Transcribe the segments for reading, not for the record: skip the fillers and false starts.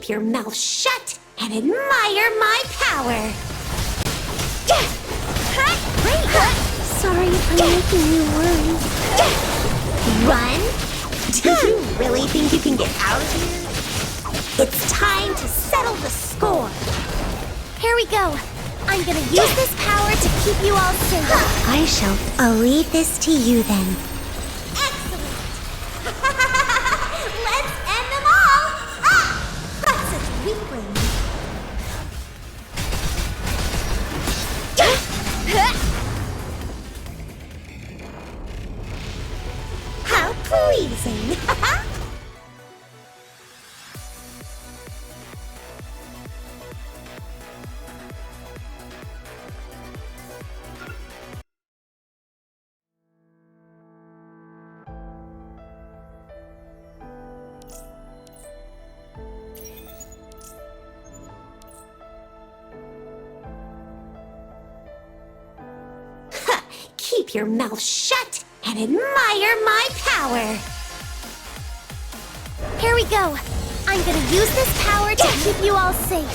Keep your mouth shut and admire my power. Sorry for making you worry. Run? Do you really think you can get out of here? It's time to settle the score. Here we go. I'm gonna use this power to keep you all safe. I'll leave this to you then. Excellent! Let's end them all! That's such weaklings. How pleasing! Keep your mouth shut and admire my power. Here we go. I'm gonna use this power to keep you all safe.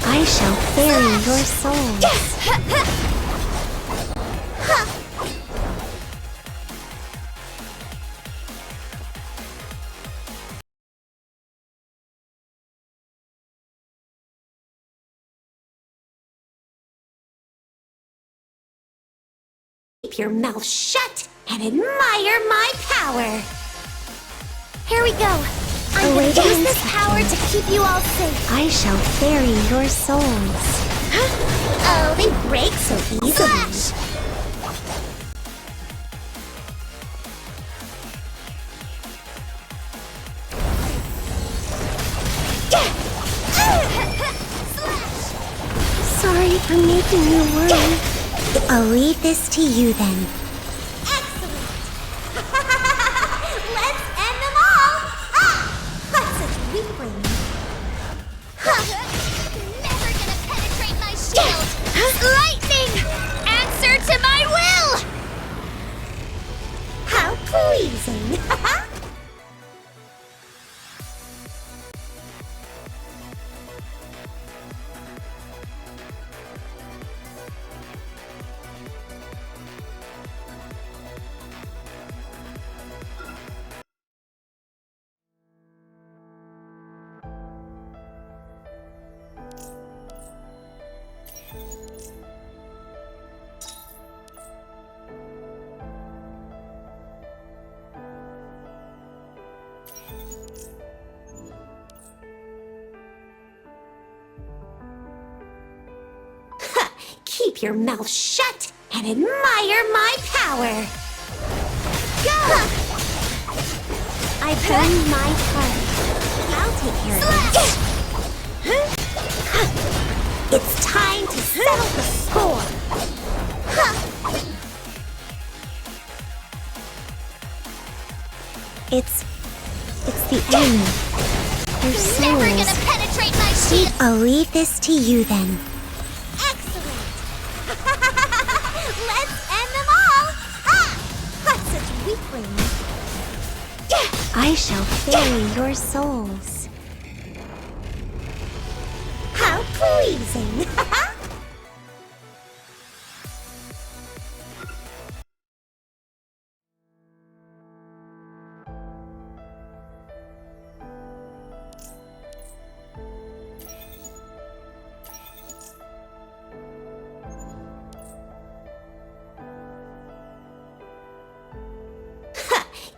I shall bury your souls. Keep your mouth shut and admire my power. Here we go. I'm gonna use this power to keep you all safe. I shall bury your souls. Oh, they break so easily. Sorry for making you worry. I'll leave this to you then. Excellent! Let's end them all! That's such weaklings. Never gonna penetrate my shield! Lightning! Answer to my will! How pleasing! Keep your mouth shut and admire my power. Go! I've done my part. I'll take care of it. It's time to settle the score. It's the enemy. Your Never gonna souls. penetrate my shield! I'll leave this to you then. Excellent! Let's end them all! That's such weaklings. I shall bury your souls. How pleasing!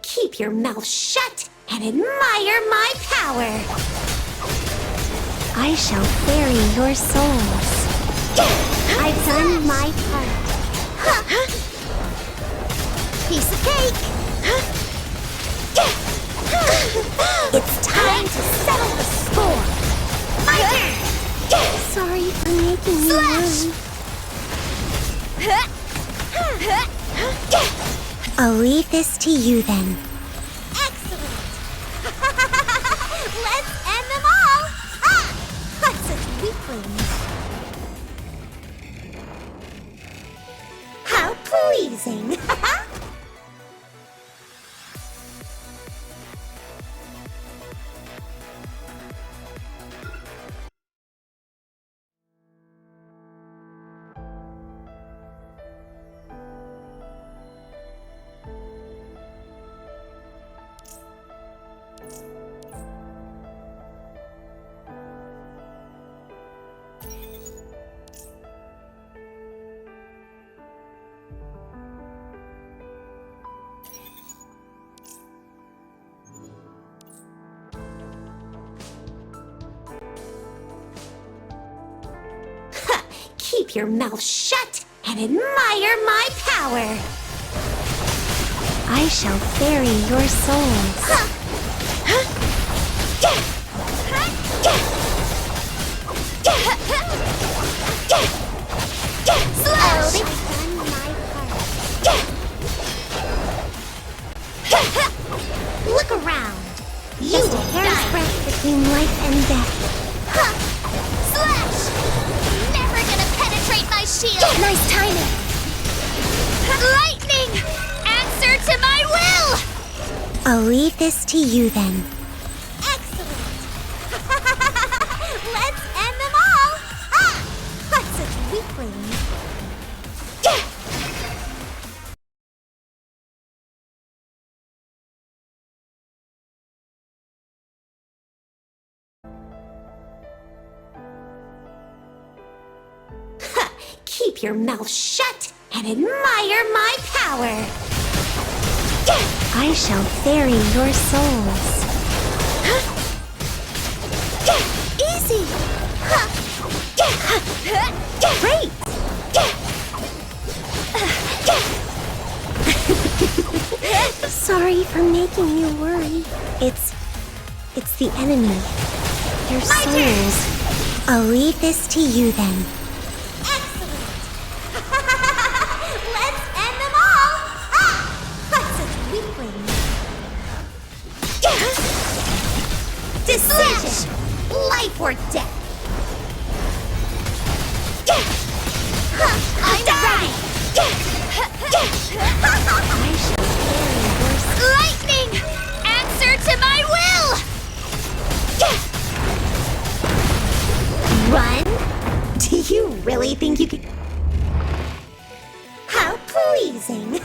Keep your mouth shut and admire my power. I shall bury your souls. I've done my part. Piece of cake! It's time to settle the score. My turn. Sorry for making you worry. I'll leave this to you then. Excellent! Let's end them all! That's such weaklings. How pleasing! Keep your mouth shut and admire my power. I shall bury your souls. Slash! Look around. Just a hair's breadth between life and death. Slash! Never gonna penetrate my shield! Nice timing. Lightning! Answer to my will! I'll leave this to you then. Excellent! Let's end them all! Ah! What such weaklings. Keep your mouth shut and admire my power. I shall bury your souls. Easy! Great! Sorry for making you worry. It's the enemy. Your souls. I'll leave this to you then. Let's end them all! Ah! What such weaklings. Decision! Life or death! I'm ready! I shall bury your souls. Lightning! Answer to my will! Run? Do you really think you can... How pleasing!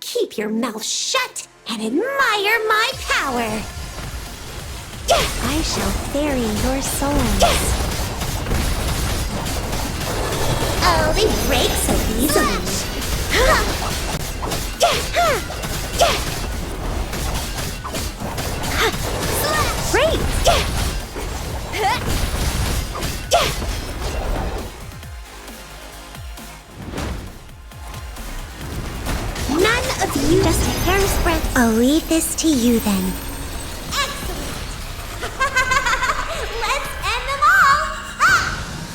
Keep your mouth shut and admire my power. I shall bury your souls. Oh, they break so easily. Great! None of you. Just a hair's breadth. I'll leave this to you then. Excellent! Let's end them all! Ah!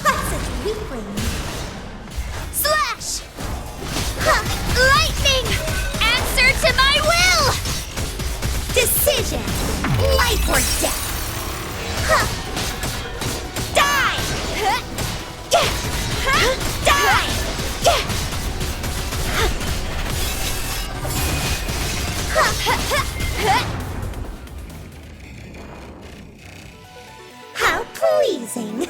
What such weaklings. Slash! Lightning! Answer to my will! Decision! Life or death! Die! Die! How pleasing!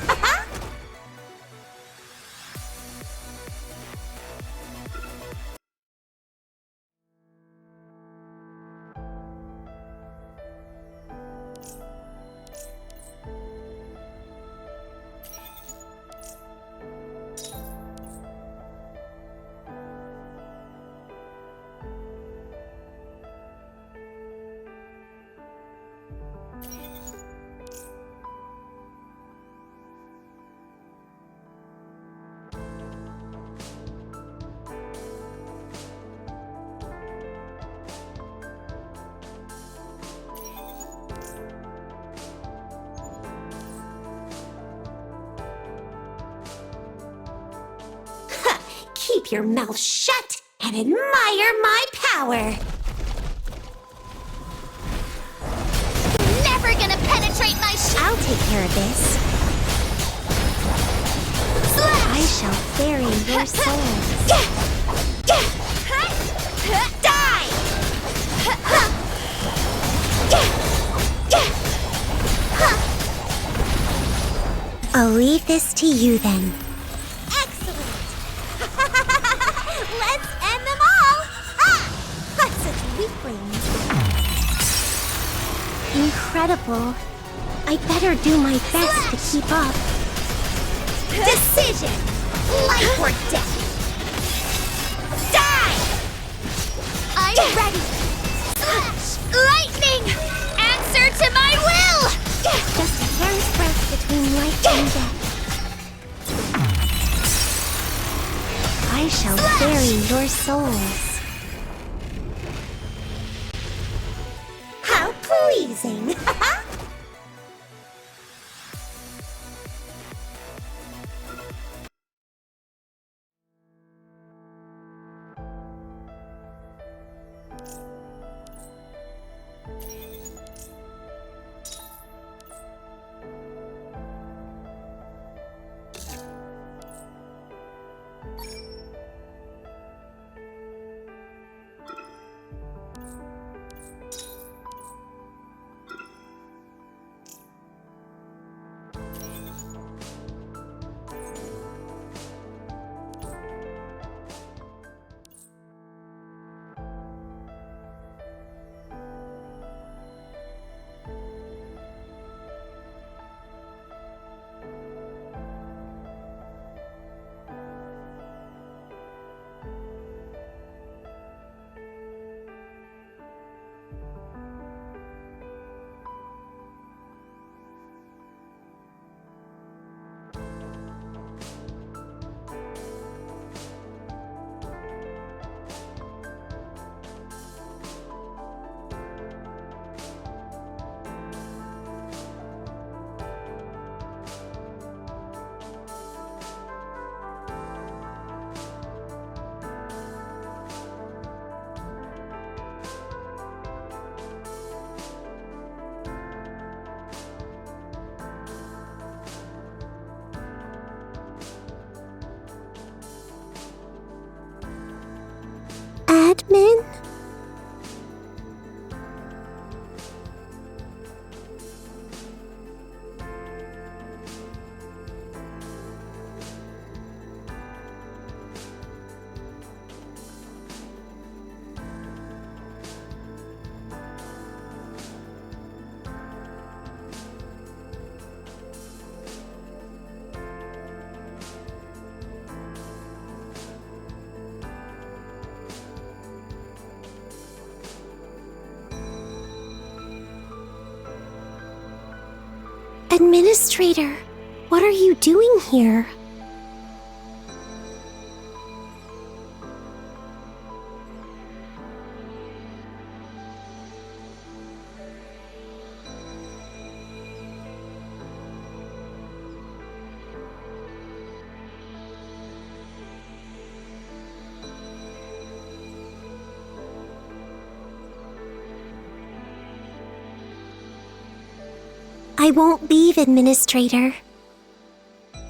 Keep your mouth shut and admire my power. Never gonna penetrate my I'll take care of this. I shall bury your souls. Die! I'll leave this to you then. Excellent! Let's end them all! Ah! That's such weaklings. Incredible. I better do my best to keep up. Decision! Life or death! Die! I'm ready! Slash! Lightning! Answer to my will! Just a hair's breadth between life and death. I shall bury your souls. How pleasing! Admin? Administrator, what are you doing here? I won't leave, Administrator.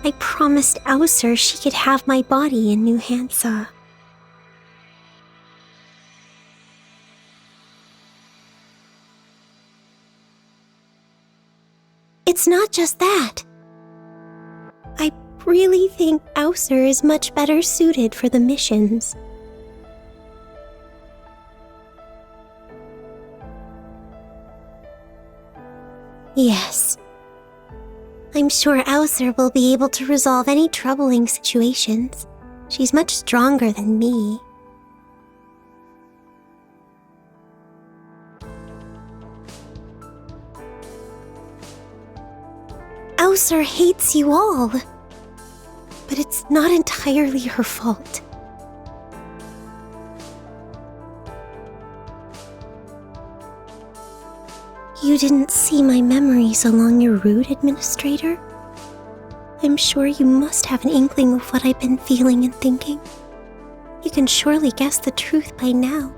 I promised Aether she could have my body in New Hansa. It's not just that. I really think Aether is much better suited for the missions. Yes. I'm sure Aether will be able to resolve any troubling situations. She's much stronger than me. Aether hates you all. But it's not entirely her fault. You didn't see my memories along your route, Administrator? I'm sure you must have an inkling of what I've been feeling and thinking. You can surely guess the truth by now.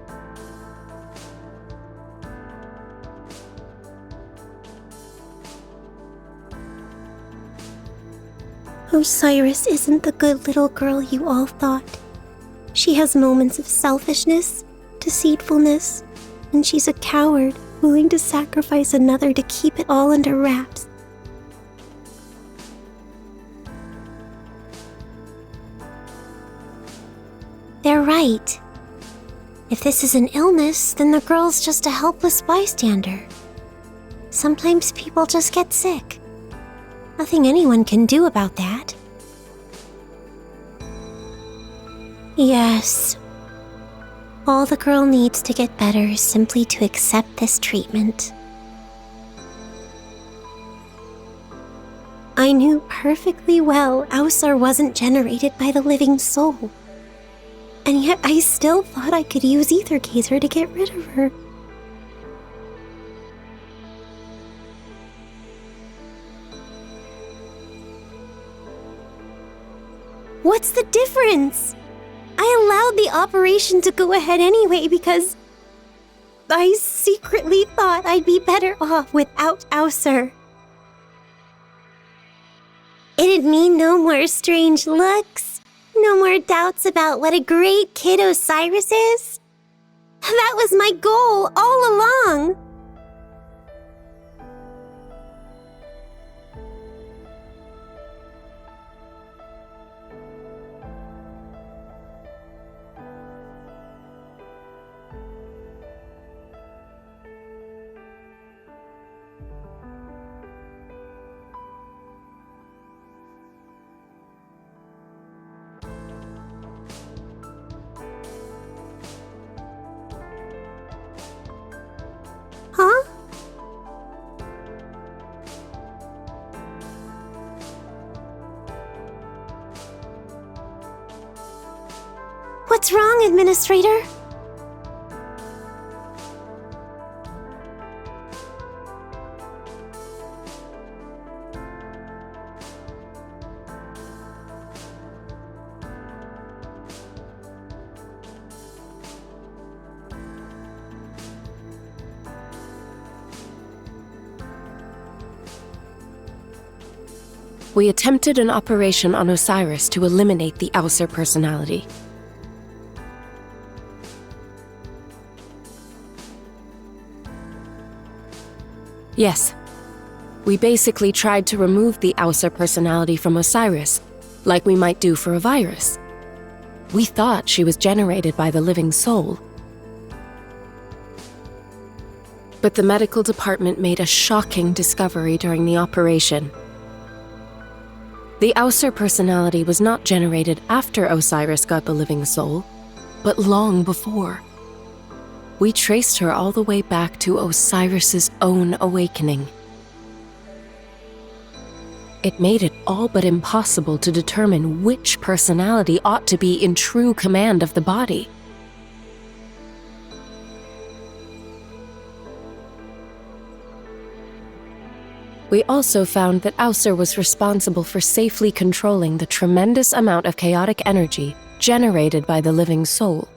Osiris isn't the good little girl you all thought. She has moments of selfishness, deceitfulness, and she's a coward willing to sacrifice another to keep it all under wraps. They're right. If this is an illness, then the girl's just a helpless bystander. Sometimes people just get sick. Nothing anyone can do about that. Yes. All the girl needs to get better is simply to accept this treatment. I knew perfectly well Aether wasn't generated by the living soul. And yet I still thought I could use Aether Gazer to get rid of her. What's the difference? I allowed the operation to go ahead anyway because I secretly thought I'd be better off without Aether. It'd mean no more strange looks, no more doubts about what a great kid Osiris is. That was my goal all along. Huh? What's wrong, Administrator? We attempted an operation on Osiris to eliminate the Aether personality. Yes. We basically tried to remove the Aether personality from Osiris, like we might do for a virus. We thought she was generated by the living soul. But the medical department made a shocking discovery during the operation. The Aether personality was not generated after Osiris got the living soul, but long before. We traced her all the way back to Osiris's own awakening. It made it all but impossible to determine which personality ought to be in true command of the body. We also found that Aether was responsible for safely controlling the tremendous amount of chaotic energy generated by the living soul.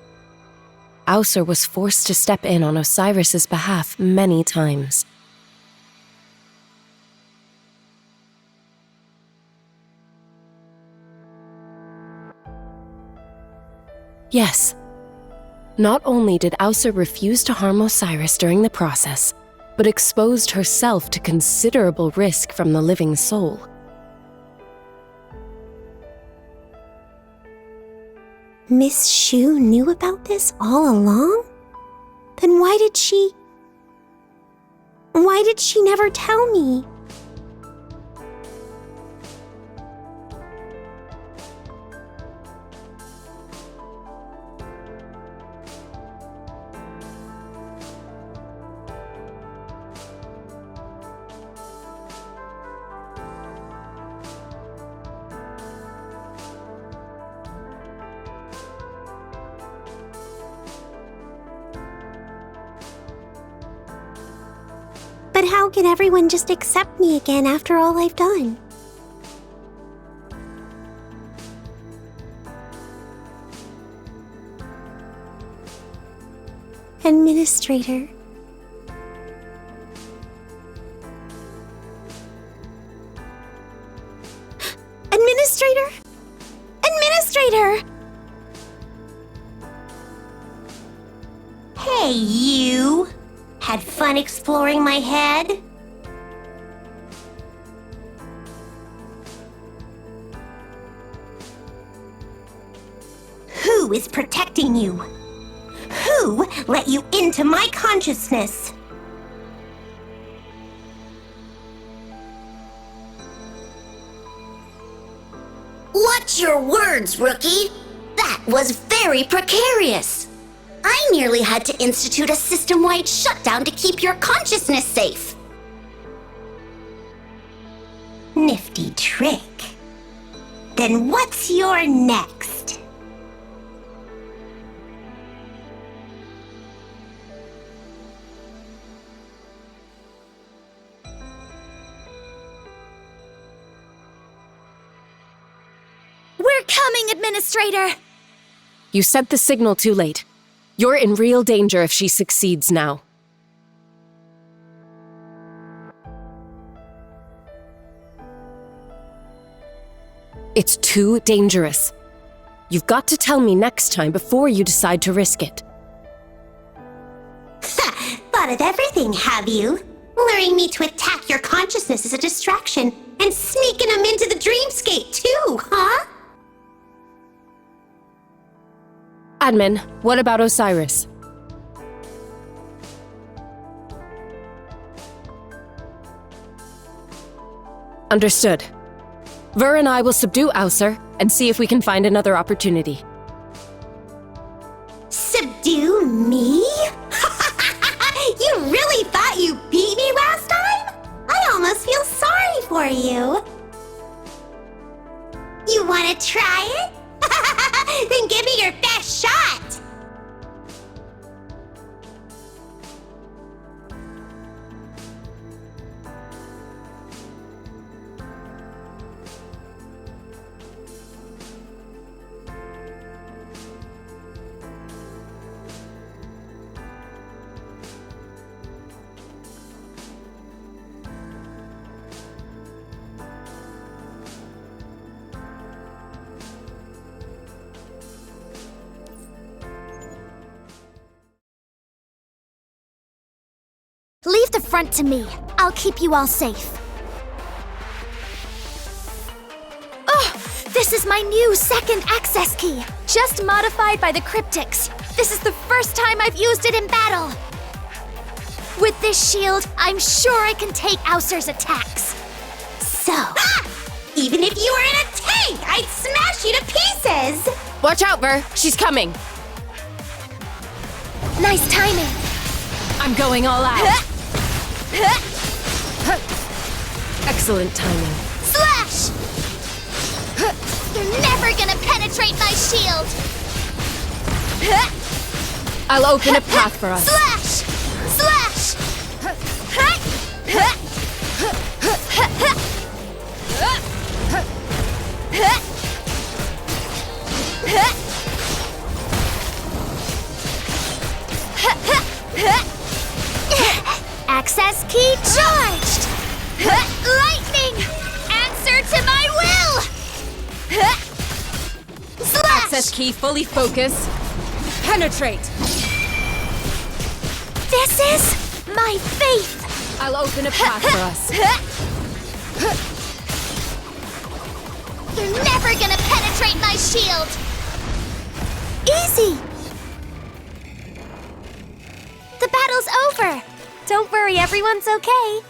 Aether was forced to step in on Osiris's behalf many times. Yes. Not only did Aether refuse to harm Osiris during the process, but exposed herself to considerable risk from the living soul. Miss Shu knew about this all along? Then why did she never tell me? But how can everyone just accept me again after all I've done? Administrator. Administrator! Administrator! Hey, you! Had fun exploring my head? Who who is protecting you? Who let you into my consciousness? Watch your words, rookie! That was very precarious! I nearly had to institute a system-wide shutdown to keep your consciousness safe. Nifty trick. Then what's your next? We're coming, Administrator! You sent the signal too late. You're in real danger if she succeeds now. It's too dangerous. You've got to tell me next time before you decide to risk it. Thought of everything, have you? Luring me to attack your consciousness as a distraction and sneaking them into the dreamscape too, huh? Admin, what about Osiris? Understood. Ver and I will subdue Aether and see if we can find another opportunity. Subdue me? You really thought you beat me last time? I almost feel sorry for you. You want to try it? Then give me your best shot! Leave the front to me. I'll keep you all safe. Oh, this is my new second access key. Just modified by the cryptics. This is the first time I've used it in battle. With this shield, I'm sure I can take Aether's attacks. So, even if you were in a tank, I'd smash you to pieces! Watch out, Ver! She's coming! Nice timing. I'm going all out! Excellent timing. Slash! You're never gonna penetrate my shield! I'll open a path for us. Slash! Slash! Access key charged! Lightning! Answer to my will! Slash! Access key fully focused. Penetrate! This is my faith! I'll open a path for us. You're never gonna penetrate my shield! Easy! The battle's over! Don't worry, everyone's okay.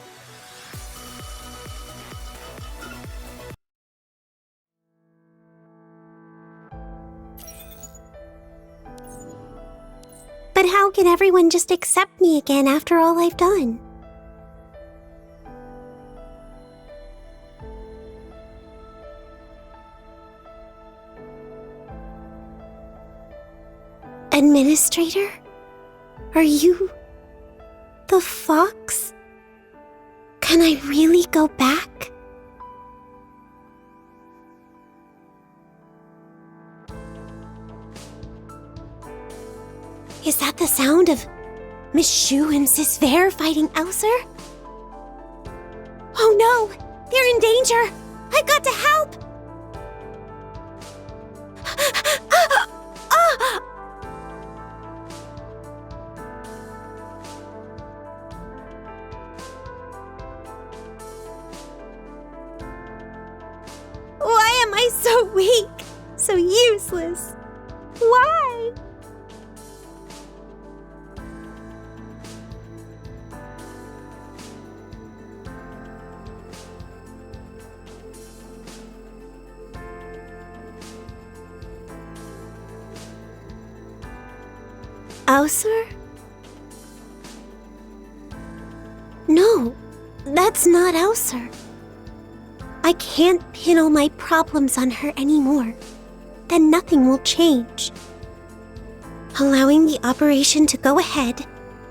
But how can everyone just accept me again after all I've done? Administrator? Are you the fox? Can I really go back? Is that the sound of Miss Shu and Sis Vare fighting Aether? Oh no! They're in danger! I've got to help! Why am I so weak? So useless? Why? Aether? No, that's not Aether. I can't pin all my problems on her anymore. Then nothing will change. Allowing the operation to go ahead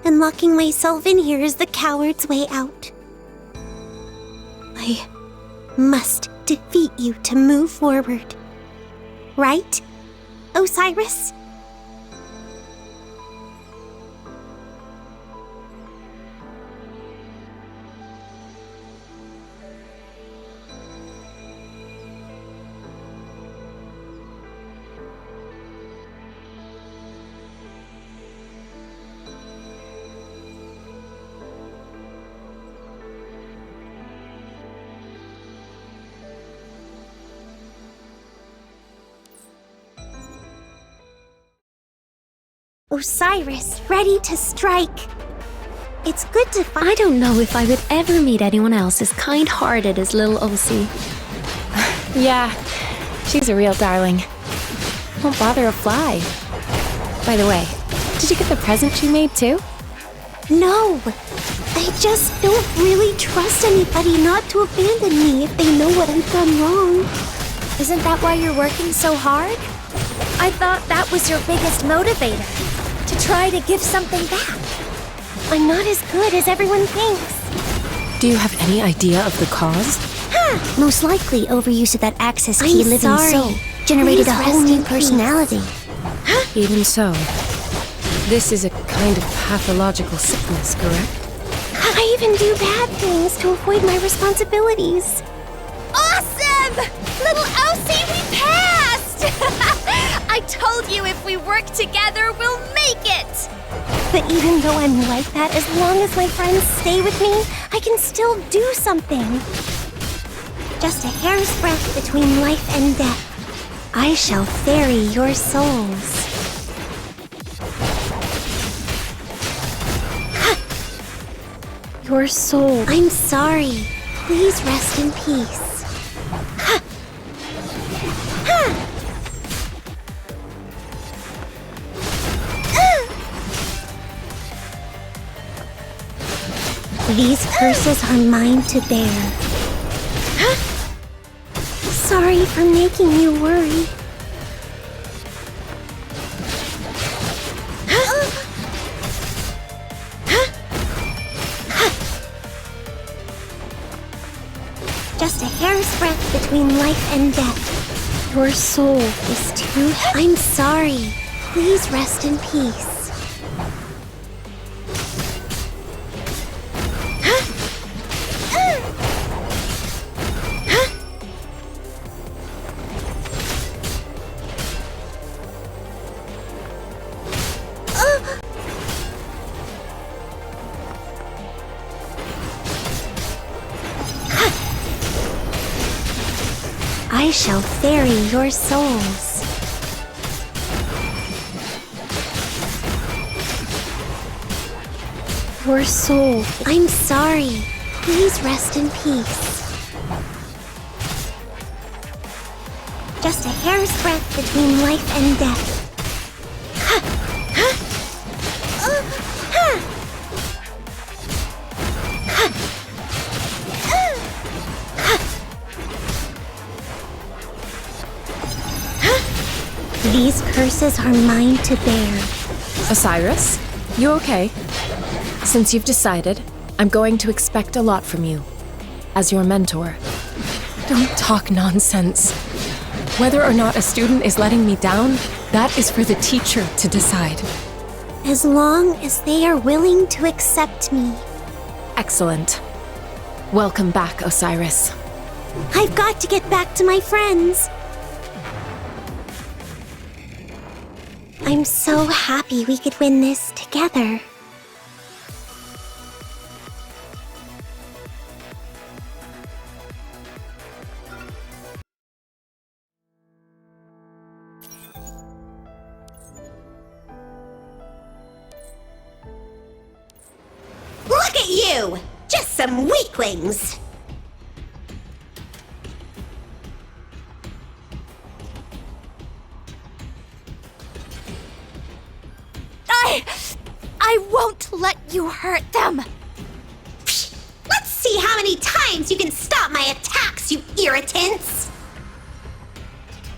and locking myself in here is the coward's way out. I must defeat you to move forward. Right, Osiris? Osiris, ready to strike. It's good to find. I don't know if I would ever meet anyone else as kind-hearted as little Osi. Yeah, she's a real darling. Won't bother a fly. By the way, did you get the present she made too? No, I just don't really trust anybody not to abandon me if they know what I've done wrong. Isn't that why you're working so hard? I thought that was your biggest motivator, to try to give something back. I'm not as good as everyone thinks. Do you have any idea of the cause? Most likely, overuse of that access key I'm living sorry. soul generated Please a whole rest new in peace. personality. Even so, this is a kind of pathological sickness, correct? I even do bad things to avoid my responsibilities. Awesome! Little Osi, we passed! I told you if we work together, we'll make it! But even though I'm like that, as long as my friends stay with me, I can still do something. Just a hair's breadth between life and death. I shall ferry your souls. Your soul. I'm sorry. Please rest in peace. These curses are mine to bear. Sorry for making you worry. Just a hair's breadth between life and death. Your soul is too. I'm sorry. Please rest in peace. I shall ferry your souls. Your soul. I'm sorry. Please rest in peace. Just a hair's breadth between life and death. These curses are mine to bear. Osiris, you okay? Since you've decided, I'm going to expect a lot from you. As your mentor. Don't talk nonsense. Whether or not a student is letting me down, that is for the teacher to decide. As long as they are willing to accept me. Excellent. Welcome back, Osiris. I've got to get back to my friends. I'm so happy we could win this together. Look at you! Just some weaklings! I won't let you hurt them! Let's see how many times you can stop my attacks, you irritants!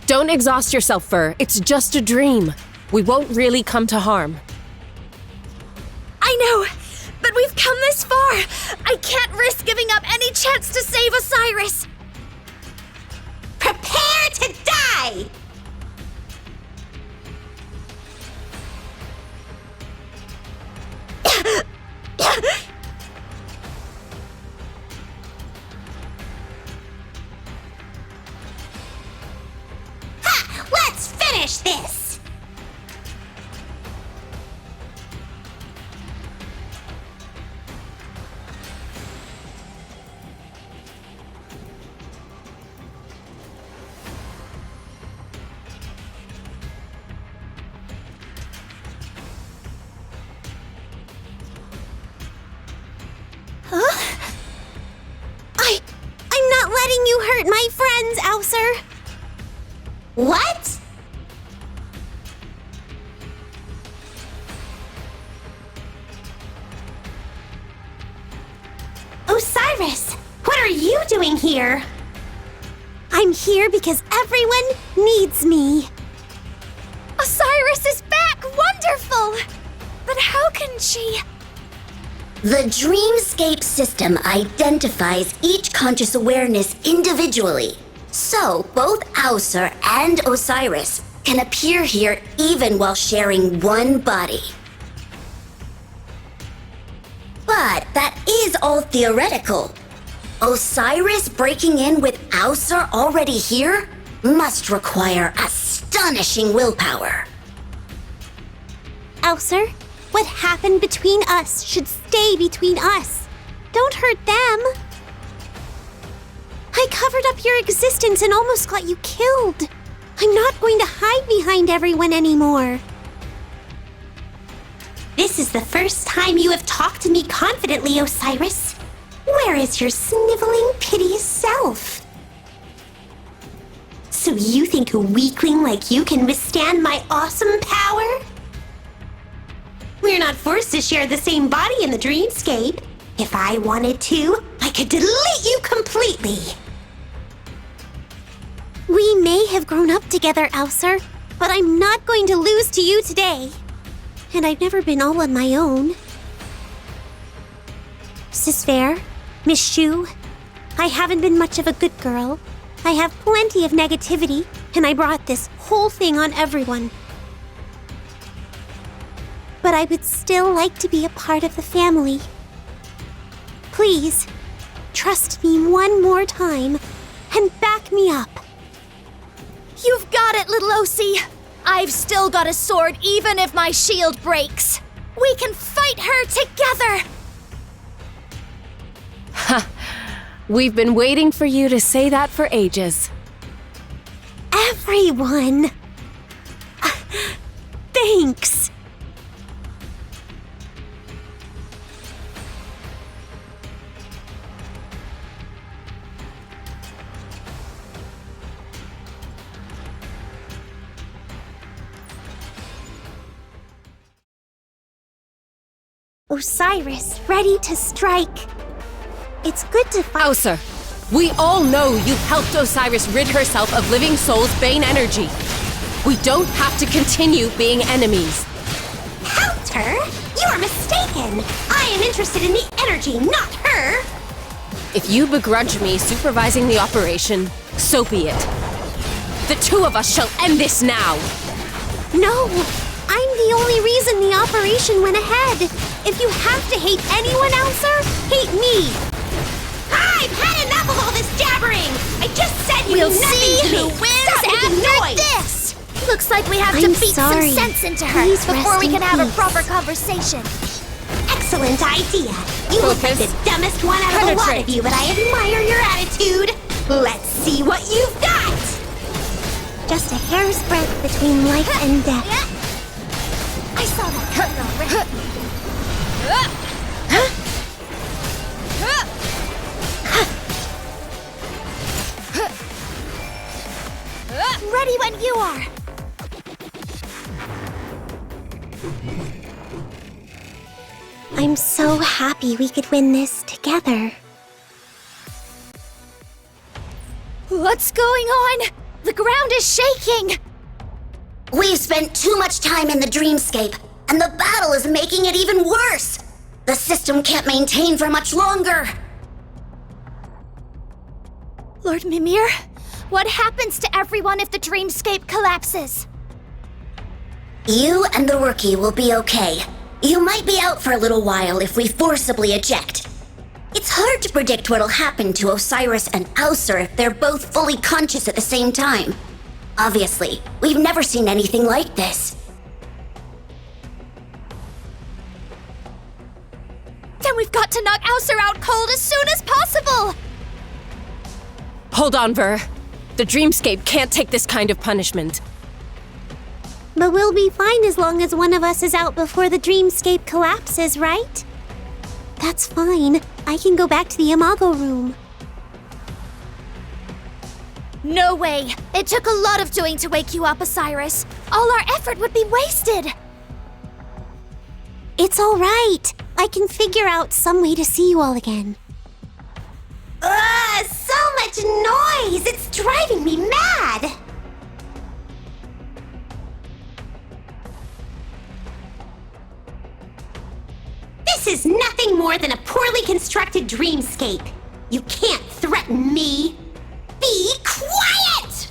Don't exhaust yourself, Fur. It's just a dream. We won't really come to harm. I know, but we've come this far. I can't risk giving up any chance to save Osiris. Prepare to die! Ha! Let's finish this! I'm not letting you hurt my friends, Aether. What? Osiris, what are you doing here? I'm here because everyone needs me. Osiris is back! Wonderful! But how can she... The Dreamscape system identifies each conscious awareness individually. So, both Aether and Osiris can appear here even while sharing one body. But that is all theoretical. Osiris breaking in with Aether already here must require astonishing willpower. Aether, what happened between us should stay between us. Don't hurt them. I covered up your existence and almost got you killed. I'm not going to hide behind everyone anymore. This is the first time you have talked to me confidently, Osiris. Where is your sniveling, piteous self? So you think a weakling like you can withstand my awesome power? We're not forced to share the same body in the dreamscape. If I wanted to, I could delete you completely. We may have grown up together, Aether, but I'm not going to lose to you today. And I've never been all on my own. Sis Fair, Miss Shu, I haven't been much of a good girl. I have plenty of negativity, and I brought this whole thing on everyone. But I would still like to be a part of the family. Please, trust me one more time and back me up. You've got it, little Osi! I've still got a sword even if my shield breaks. We can fight her together! Ha! We've been waiting for you to say that for ages. Everyone! Thanks! Osiris, ready to strike. It's good to fight. Aether, we all know you helped Osiris rid herself of Living Soul's Bane energy. We don't have to continue being enemies. Helped her? You are mistaken. I am interested in the energy, not her. If you begrudge me supervising the operation, so be it. The two of us shall end this now. No, I'm the only reason the operation went ahead. If you have to hate anyone else, hate me. I've had enough of all this jabbering. I just said you We'll knew nothing see to me. who wins Stop making after noise. this! Looks like we have to I'm beat sorry. some sense into her Please before rest we in can have a peace. proper conversation. Excellent idea. You look like the Focus. dumbest one out of the lot Penetrate. of you, but I admire your attitude. Let's see what you've got. Just a hair's breadth between life and death. I saw that coming already. Ready when you are. I'm so happy we could win this together. What's going on? The ground is shaking! We've spent too much time in the dreamscape, and the battle is making it even worse! The system can't maintain for much longer! Lord Mimir, what happens to everyone if the dreamscape collapses? You and the rookie will be okay. You might be out for a little while if we forcibly eject. It's hard to predict what'll happen to Osiris and Aether if they're both fully conscious at the same time. Obviously, we've never seen anything like this. Then we've got to knock Aether out cold as soon as possible! Hold on, Ver. The dreamscape can't take this kind of punishment. But we'll be fine as long as one of us is out before the dreamscape collapses, right? That's fine. I can go back to the Imago Room. No way! It took a lot of doing to wake you up, Osiris. All our effort would be wasted! It's all right. I can figure out some way to see you all again. Ugh, so much noise! It's driving me mad! This is nothing more than a poorly constructed dreamscape. You can't threaten me. Be quiet!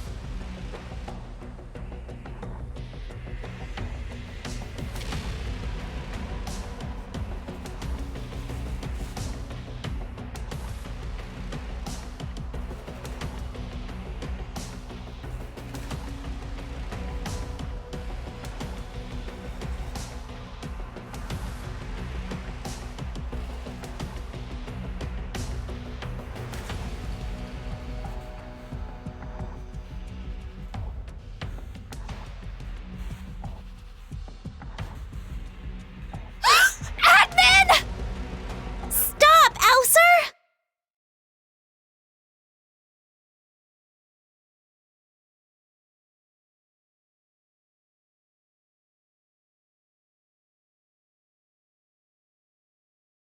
Admin! Stop, Aether!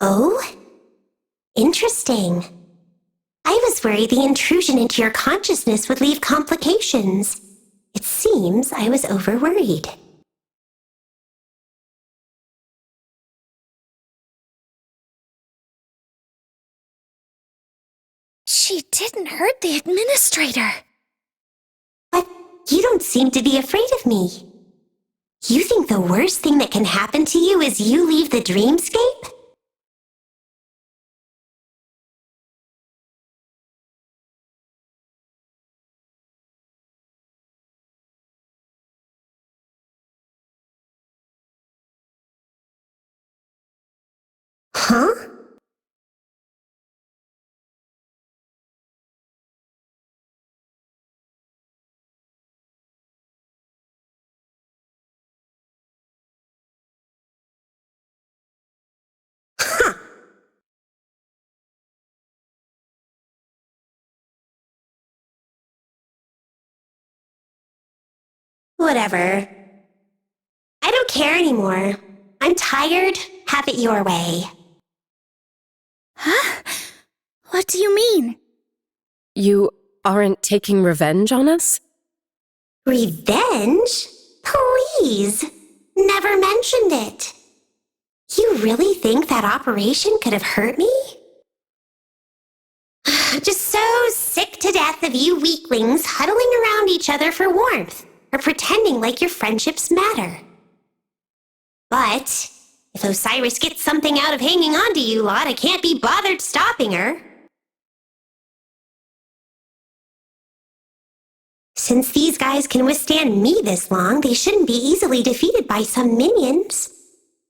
Oh? Interesting. I was worried the intrusion into your consciousness would leave complications. It seems I was overworried. She didn't hurt the administrator. But you don't seem to be afraid of me. You think the worst thing that can happen to you is you leave the dreamscape? Huh? Huh. Whatever. I don't care anymore. I'm tired. Have it your way. Huh? What do you mean? You aren't taking revenge on us? Revenge? Please. Never mentioned it. You really think that operation could have hurt me? Just so sick to death of you weaklings huddling around each other for warmth or pretending like your friendships matter. But if Osiris gets something out of hanging on to you lot, I can't be bothered stopping her. Since these guys can withstand me this long, they shouldn't be easily defeated by some minions.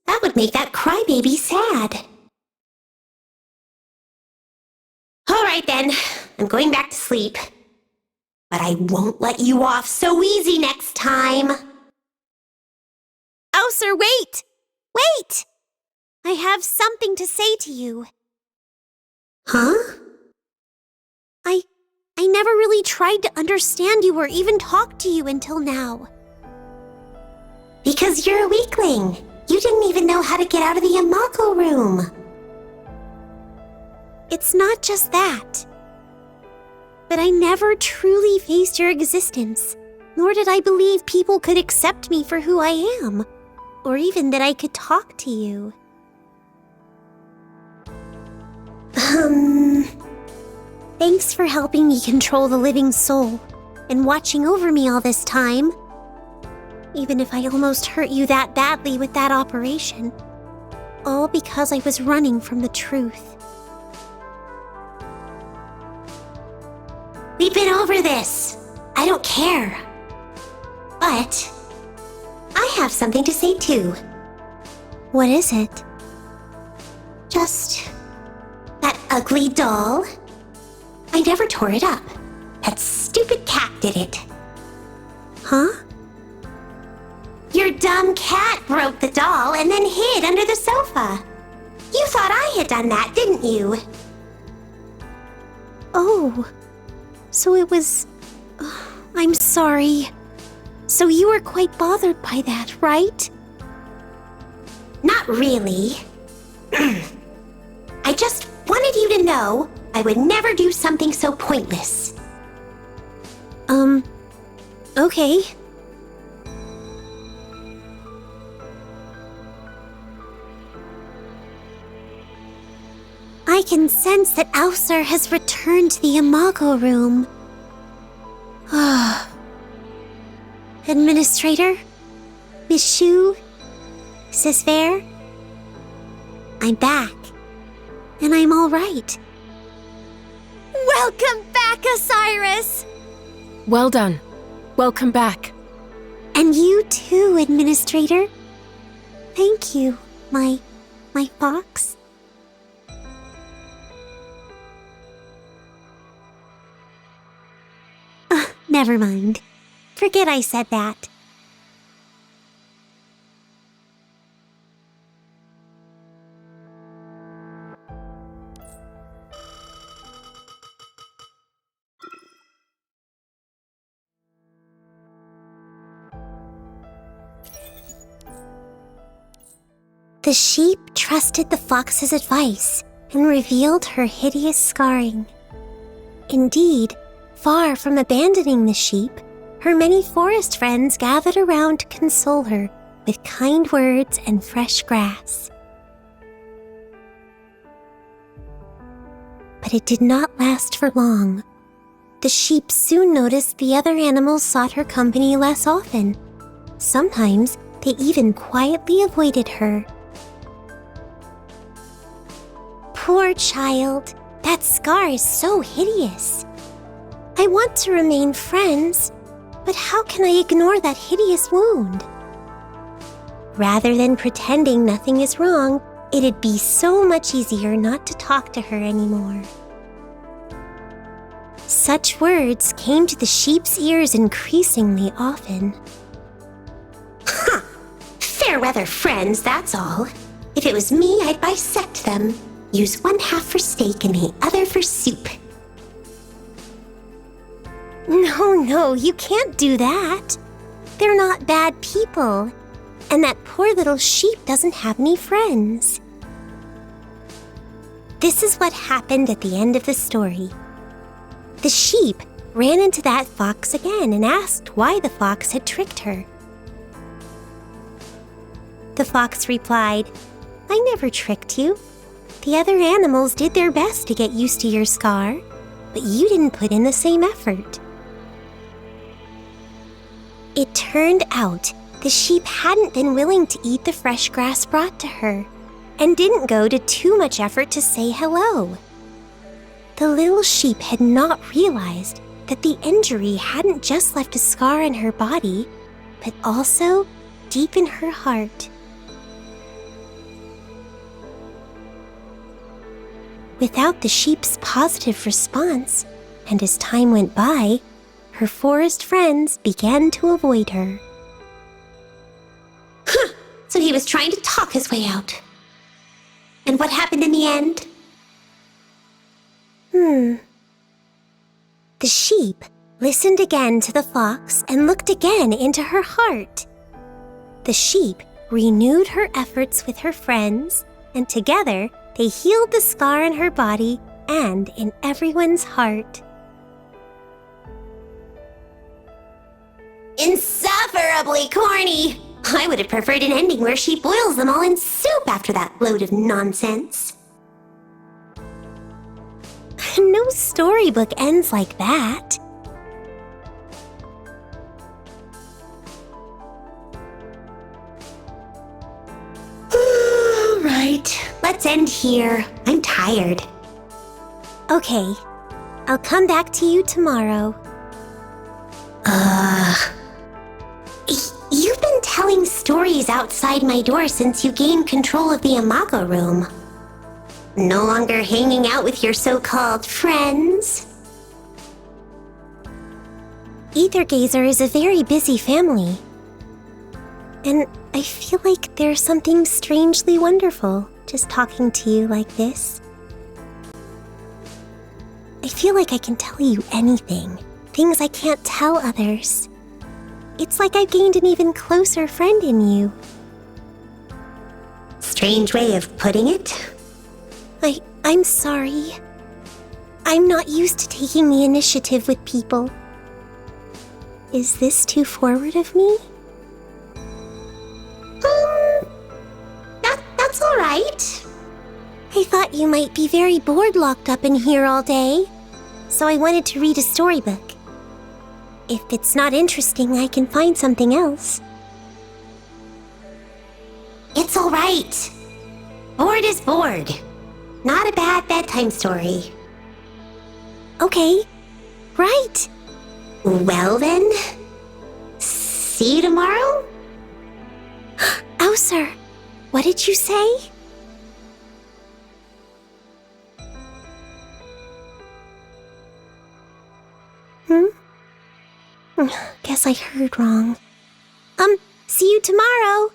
That would make that crybaby sad. All right then, I'm going back to sleep. But I won't let you off so easy next time. Aether, wait! Wait! I have something to say to you. Huh? I never really tried to understand you or even talk to you until now. Because you're a weakling. You didn't even know how to get out of the Imago Room. It's not just that. But I never truly faced your existence, nor did I believe people could accept me for who I am, or even that I could talk to you. Thanks for helping me control the living soul and watching over me all this time. Even if I almost hurt you that badly with that operation. All because I was running from the truth. We've been over this. I don't care. But I have something to say too. What is it? Just that ugly doll. I never tore it up. That stupid cat did it. Huh? Your dumb cat broke the doll and then hid under the sofa. You thought I had done that, didn't you? Oh. So it was... I'm sorry. So you were quite bothered by that, right? Not really. I just wanted you to know I would never do something so pointless. Okay. I can sense that Aether has returned to the Imago Room. Administrator? Miss Shu? Sis Fair? I'm back. And I'm all right. Welcome back, Osiris! Well done. Welcome back. And you too, Administrator. Thank you, my fox. Never mind. Forget I said that. The sheep trusted the fox's advice and revealed her hideous scarring. Indeed, far from abandoning the sheep, her many forest friends gathered around to console her with kind words and fresh grass. But it did not last for long. The sheep soon noticed the other animals sought her company less often. Sometimes they even quietly avoided her. Poor child, that scar is so hideous. I want to remain friends, but how can I ignore that hideous wound? Rather than pretending nothing is wrong, it'd be so much easier not to talk to her anymore. Such words came to the sheep's ears increasingly often. Fair weather friends, that's all. If it was me, I'd bisect them. Use one half for steak and the other for soup. No, you can't do that. They're not bad people. And that poor little sheep doesn't have any friends. This is what happened at the end of the story. The sheep ran into that fox again and asked why the fox had tricked her. The fox replied, "I never tricked you. The other animals did their best to get used to your scar, but you didn't put in the same effort." It turned out the sheep hadn't been willing to eat the fresh grass brought to her, and didn't go to too much effort to say hello. The little sheep had not realized that the injury hadn't just left a scar in her body, but also deep in her heart. Without the sheep's positive response, and as time went by, her forest friends began to avoid her. So he was trying to talk his way out. And what happened in the end? The sheep listened again to the fox and looked again into her heart. The sheep renewed her efforts with her friends, and together they healed the scar in her body and in everyone's heart. Insufferably corny! I would have preferred an ending where she boils them all in soup after that load of nonsense. No storybook ends like that. Right, let's end here. I'm tired. Okay, I'll come back to you tomorrow. You've been telling stories outside my door since you gained control of the Imago Room. No longer hanging out with your so-called friends. Aether Gazer is a very busy family. And I feel like there's something strangely wonderful just talking to you like this. I feel like I can tell you anything, things I can't tell others. It's like I've gained an even closer friend in you. Strange way of putting it. I'm sorry. I'm not used to taking the initiative with people. Is this too forward of me? That's all right. I thought you might be very bored locked up in here all day, so I wanted to read a storybook. If it's not interesting, I can find something else. It's all right. Bored is bored. Not a bad bedtime story. Okay, right. Well then, see you tomorrow? Oh, sir, what did you say? Guess I heard wrong. See you tomorrow.